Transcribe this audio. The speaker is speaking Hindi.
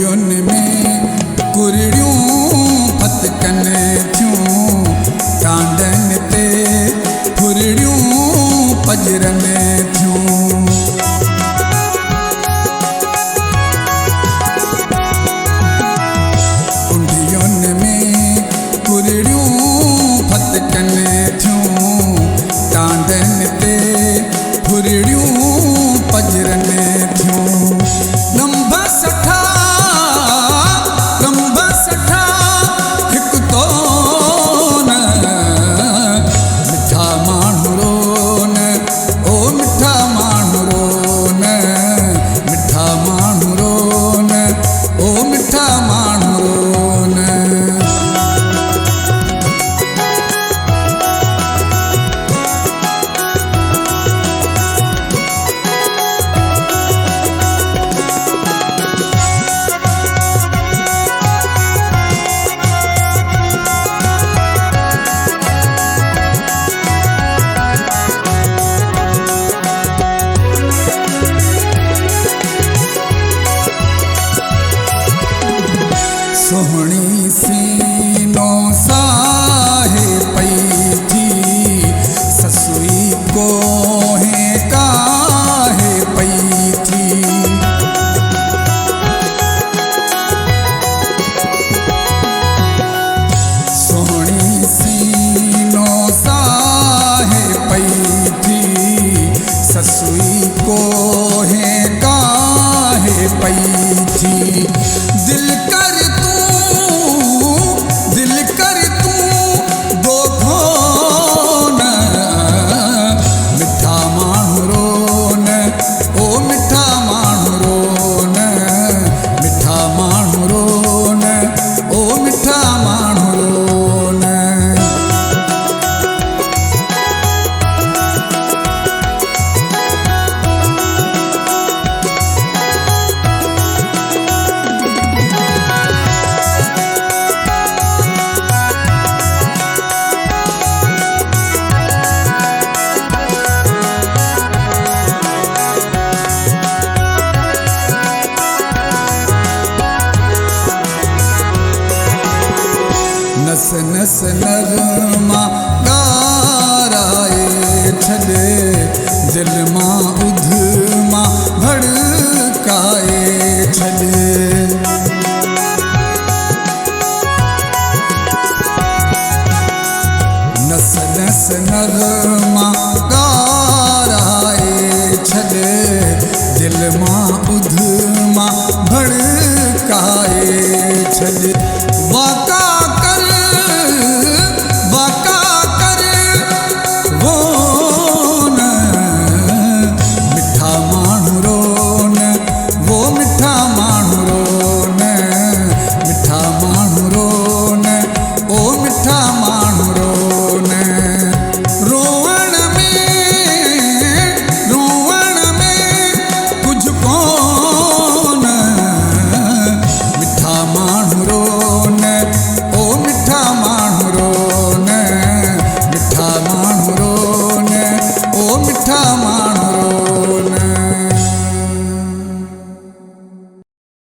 कुंडियुनि में कुरड़ियूं फतकनि थियूं, टांडनि ते फुरड़ियूं पजरनि थियूं। कुंडियुनि में कुरड़ियूं फतकनि थियूं, टांडनि ते फुरड़ियूं पजरनि थियूं। रंभ सठा हिकु तो न, मिठा माण्हू रोन, ओ मिठा माण्हू रोन, मिठा माण्हू रोन, ओ मिठा माण्हू रोन। सोहणी सीनो साहे पई थी, ससुई कोहे काहे पई थी। सोहणी सीनो साहे पई थी, ससुई कोहे काहे पई थी। दिल कर तू दो खोन, मिठा माण्हू रोन, ओ मिठा माण्हू रोन, मिठा माण्हू रोन, ओ मिठा माण्हू रोन। नस नस नरमा गाराए छॾे, दिल मां